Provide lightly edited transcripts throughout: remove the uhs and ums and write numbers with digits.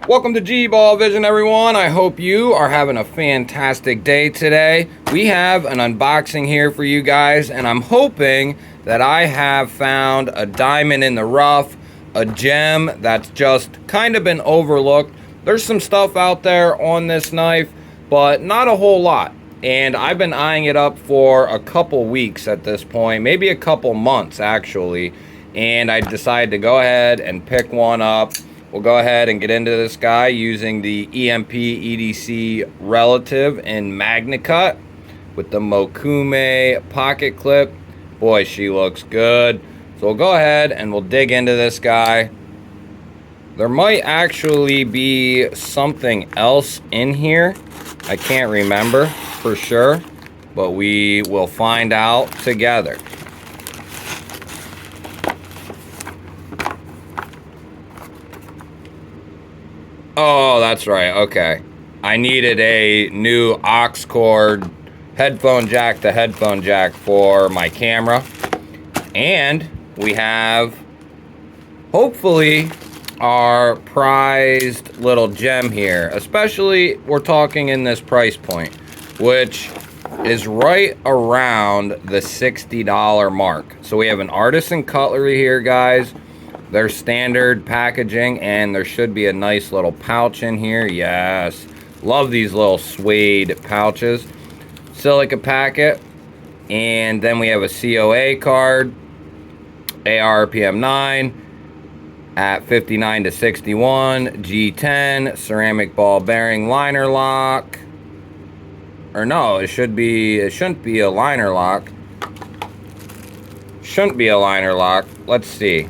Welcome to GBALL VISION, everyone. I hope you are having a fantastic day today. We have an unboxing here for you guys, and I'm hoping that I have found a diamond in the rough, a gem that's just kind of been overlooked. There's some stuff out there on this knife, but not a whole lot. And I've been eyeing it up for a couple weeks at this point, maybe a couple months actually. And I decided to go ahead and pick one up. We'll go ahead and get into this guy using the EMP EDC Relative in MagnaCut with the Mokume pocket clip. Boy, she looks good. So we'll go ahead and we'll dig into this guy. There might actually be something else in here. I can't remember for sure, but we will find out together. Oh, that's right. Okay. I needed a new aux cord headphone jack to headphone jack for my camera. And we have, hopefully, our prized little gem here. Especially, we're talking in this price point, which is right around the $60 mark. So we have an Artisan Cutlery here, guys. Their standard packaging, and there should be a nice little pouch in here. Yes, love these little suede pouches. Silica packet, and then we have a COA card, ARPM 9 at 59 to 61, G10 ceramic ball bearing liner lock. Or no, it shouldn't be a liner lock. Shouldn't be a liner lock. Let's see.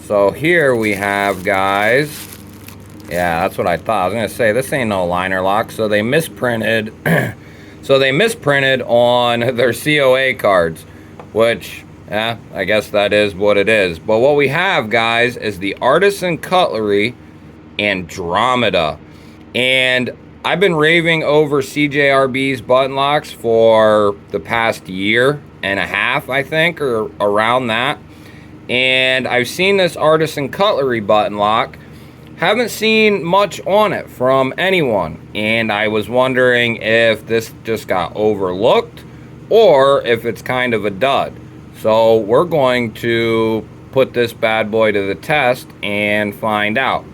So here we have, guys, yeah, that's what I thought. I was gonna say, this ain't no liner lock. So they misprinted, on their COA cards, which, yeah, I guess that is what it is. But what we have, guys, is the Artisan Cutlery Andromeda. And I've been raving over CJRB's button locks for the past year and a half, I think, or around that. And I've seen this Artisan Cutlery button lock. Haven't seen much on it from anyone. And I was wondering if this just got overlooked or if it's kind of a dud. So we're going to put this bad boy to the test and find out.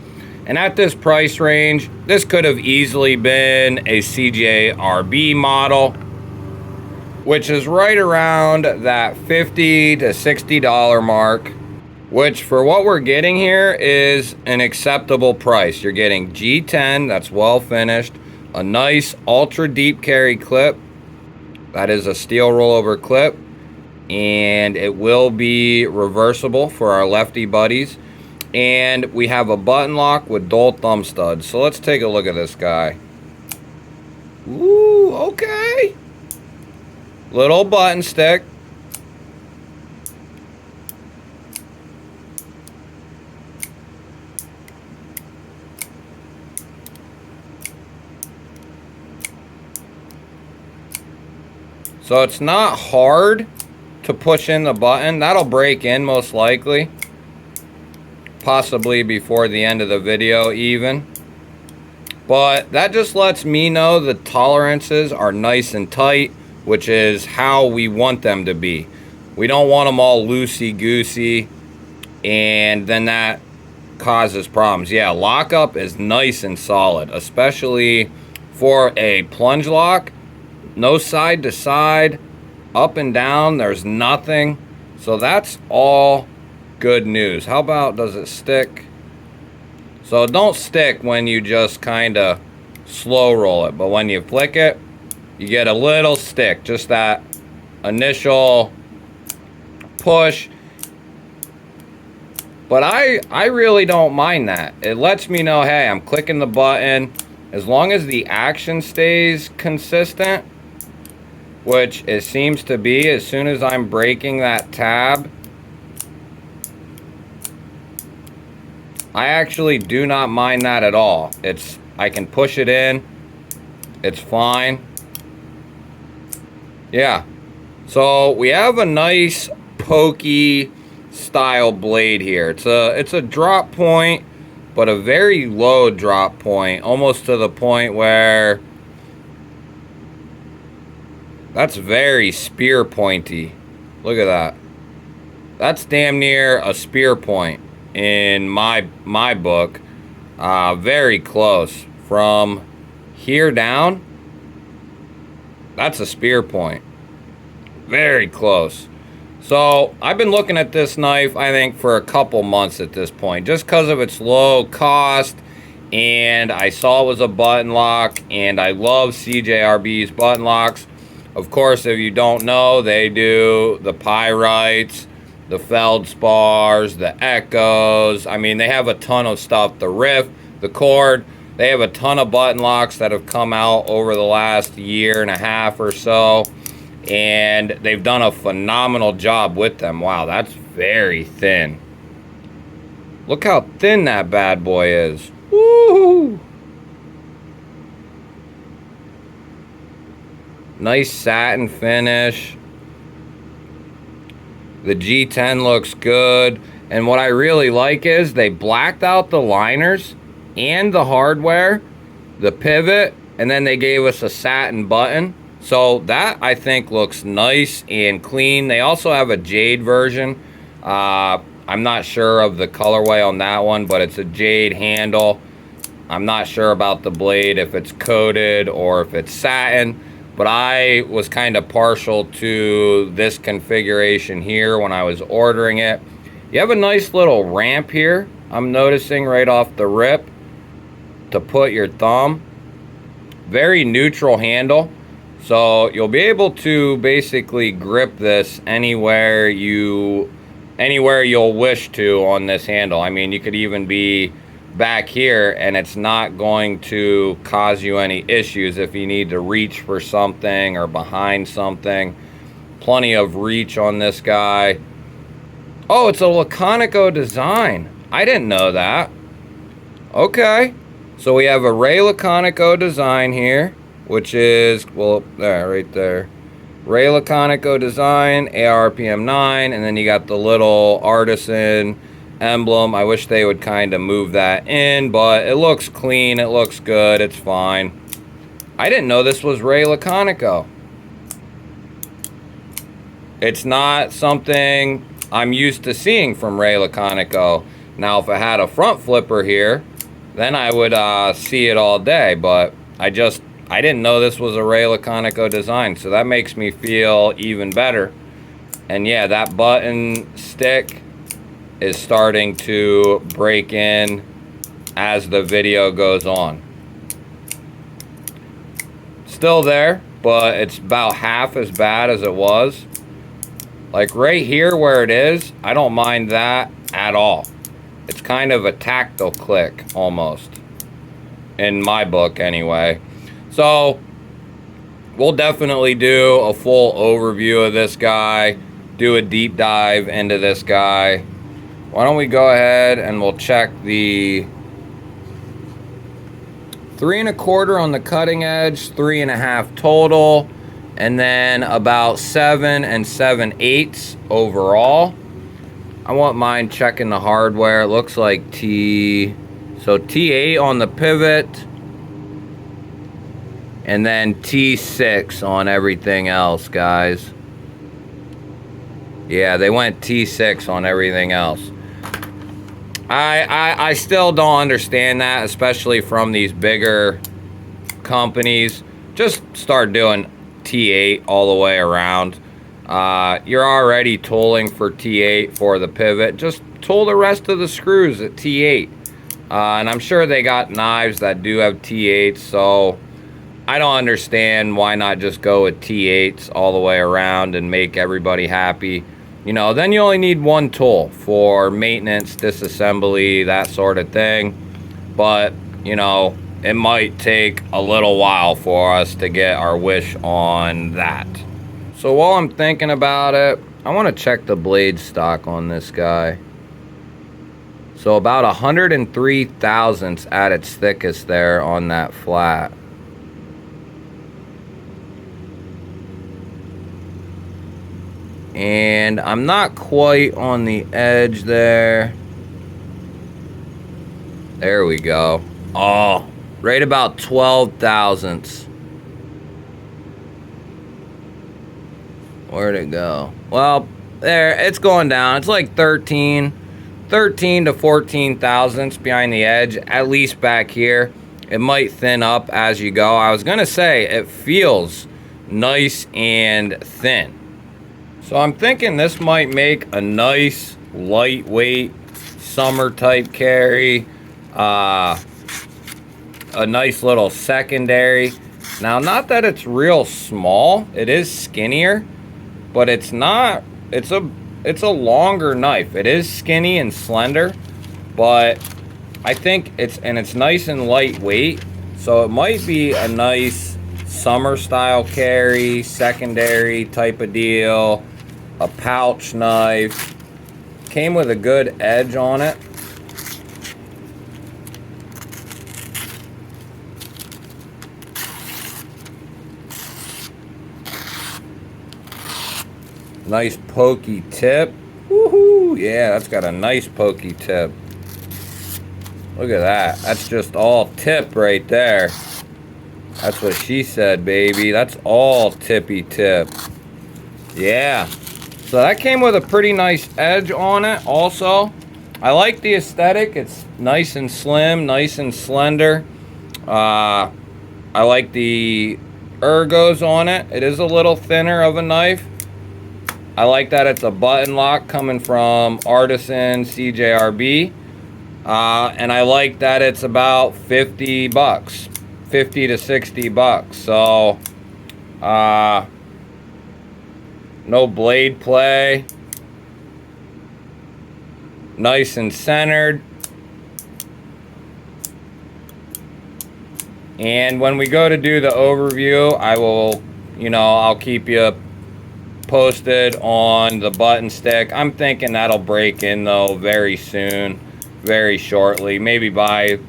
And at this price range, this could have easily been a CJRB model, which is right around that $50 to $60 mark, which for what we're getting here is an acceptable price. You're getting G10, that's well finished, a nice ultra deep carry clip, that is a steel rollover clip, and it will be reversible for our lefty buddies. And we have a button lock with dual thumb studs. So let's take a look at this guy. Ooh, okay. Little button stick. So it's not hard to push in the button. That'll break in most likely. Possibly before the end of the video even. But that just lets me know the tolerances are nice and tight, which is how we want them to be. We don't want them all loosey-goosey, and then that causes problems. Yeah, lockup is nice and solid, especially for a plunge lock. No side to side, up and down, there's nothing. So that's all good news. How about, does it stick? So it don't stick when you just kind of slow roll it, but when you flick it, you get a little stick, just that initial push. But I really don't mind that. It lets me know, hey, I'm clicking the button. As long as the action stays consistent, which it seems to be as soon as I'm breaking that tab, I actually do not mind that at all. I can push it in. It's fine. Yeah. So we have a nice pokey style blade here. It's a drop point, but a very low drop point, almost to the point where that's very spear pointy. Look at that. That's damn near a spear point in my book. Very close. From here down, that's a spear point. Very close. So I've been looking at this knife, I think, for a couple months at this point, just because of its low cost. And I saw it was a button lock, and I love CJRB's button locks. Of course, if you don't know, they do the Pyrites, the Feldspars, the Echoes. I mean, they have a ton of stuff. The Rift, the Cord. They have a ton of button locks that have come out over the last year and a half or so. And they've done a phenomenal job with them. Wow, that's very thin. Look how thin that bad boy is. Woo! Nice satin finish. The G10 looks good. And what I really like is they blacked out the liners and the hardware, the pivot, and then they gave us a satin button. So that, I think, looks nice and clean. They also have a jade version. I'm not sure of the colorway on that one, but it's a jade handle. I'm not sure about the blade, if it's coated or if it's satin. But I was kind of partial to this configuration here when I was ordering it. You have a nice little ramp here, I'm noticing right off the rip, to put your thumb. Very neutral handle. So you'll be able to basically grip this anywhere you'll wish to on this handle. I mean, you could even be back here and it's not going to cause you any issues if you need to reach for something or behind something. Plenty of reach on this guy. Oh, it's a Laconico design. I didn't know that. Okay, so we have a Ray Laconico design here, which is, well, there, right there. Ray Laconico design, ARPM 9, and then you got the little Artisan emblem. I wish they would kind of move that in, but it looks clean, it looks good, it's fine. I didn't know this was Ray Laconico. It's not something I'm used to seeing from Ray Laconico. Now, if I had a front flipper here, then I would see it all day, but I didn't know this was a Ray Laconico design, so that makes me feel even better. And yeah, that button stick is starting to break in as the video goes on. Still there, but it's about half as bad as it was. Like right here where it is, I don't mind that at all. It's kind of a tactile click almost, in my book anyway. So we'll definitely do a full overview of this guy, do a deep dive into this guy. Why don't we go ahead and we'll check the 3 1/4 on the cutting edge, 3 1/2 total, and then about 7 7/8 overall. I won't mind checking the hardware. It looks like so T8 on the pivot, and then T6 on everything else, guys. Yeah, they went T6 on everything else. I still don't understand that, especially from these bigger companies. Just start doing T8 all the way around. You're already tooling for T8 for the pivot. Just tool the rest of the screws at T8. And I'm sure they got knives that do have T8s, so I don't understand why not just go with T8s all the way around and make everybody happy. You know, then you only need one tool for maintenance, disassembly, that sort of thing. But, you know, it might take a little while for us to get our wish on that. So while I'm thinking about it, I want to check the blade stock on this guy. So about 103 thousandths at its thickest there on that flat. And I'm not quite on the edge there. There we go. Oh, right about 12 thousandths. Where'd it go? Well, there, it's going down. It's like 13 to 14 thousandths behind the edge, at least back here. It might thin up as you go. I was gonna say, it feels nice and thin. So I'm thinking this might make a nice, lightweight, summer type carry. A nice little secondary. Now, not that it's real small. It is skinnier, but it's not, it's a longer knife. It is skinny and slender, but I think it's nice and lightweight. So it might be a nice summer style carry, secondary type of deal. A pouch knife. Came with a good edge on it. Nice pokey tip. Woohoo! Yeah, that's got a nice pokey tip. Look at that. That's just all tip right there. That's what she said, baby. That's all tippy tip. Yeah. So that came with a pretty nice edge on it also. I like the aesthetic. It's nice and slim, nice and slender. I like the ergos on it. It is a little thinner of a knife. I like that it's a button lock coming from Artisan CJRB. And I like that it's about 50 bucks. 50 to 60 bucks. So, no blade play. Nice and centered. And when we go to do the overview, I will, I'll keep you posted on the button stick. I'm thinking that'll break in though very soon, very shortly, maybe by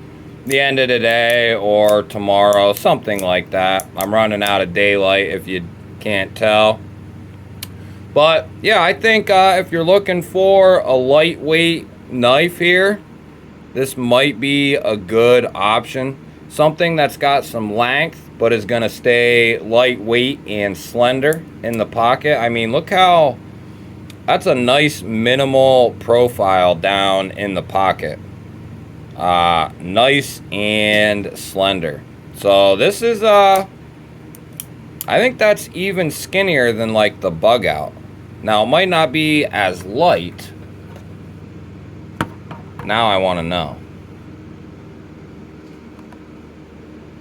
the end of the day or tomorrow, something like that. I'm running out of daylight if you can't tell. But yeah, I think if you're looking for a lightweight knife here, this might be a good option. Something that's got some length but is going to stay lightweight and slender in the pocket. I mean, look how that's a nice minimal profile down in the pocket. Nice and slender. So this is I think that's even skinnier than like the Bug Out. Now it might not be as light. Now I want to know.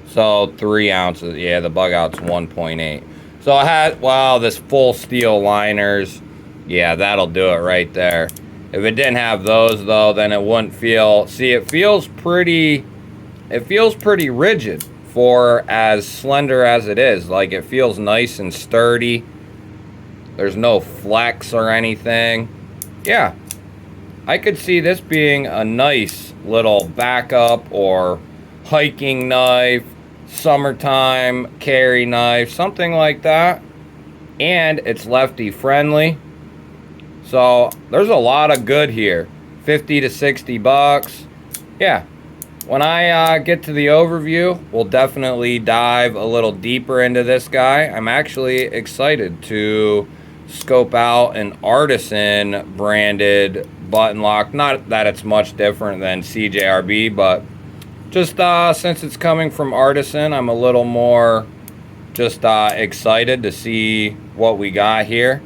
So 3 ounces. Yeah, the Bug Out's 1.8. So I had, wow, this full steel liners. Yeah, that'll do it right there. If it didn't have those though, then it wouldn't feel, see, it feels pretty rigid for as slender as it is. Like, it feels nice and sturdy. There's no flex or anything. Yeah, I could see this being a nice little backup or hiking knife, summertime carry knife, something like that. And it's lefty friendly. So there's a lot of good here. 50 to 60 bucks. Yeah. When I get to the overview, we'll definitely dive a little deeper into this guy. I'm actually excited to scope out an Artisan branded button lock. Not that it's much different than CJRB, but just since it's coming from Artisan, I'm a little more just excited to see what we got here.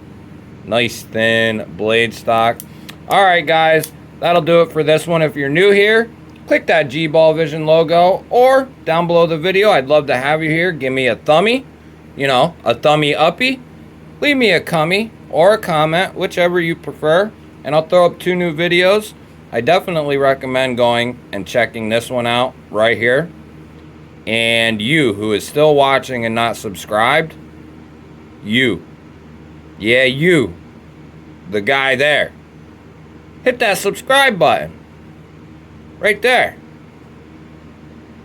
Nice thin blade stock. All right, guys, that'll do it for this one. If you're new here, click that GBALL Vision logo, or down below the video, I'd love to have you here. Give me a thumbie, a thumbie uppy. Leave me a cummy or a comment, whichever you prefer, and I'll throw up 2 new videos. I definitely recommend going and checking this one out right here. And you who is still watching and not subscribed, you, the guy there, hit that subscribe button right there.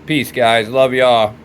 Peace, guys. Love y'all.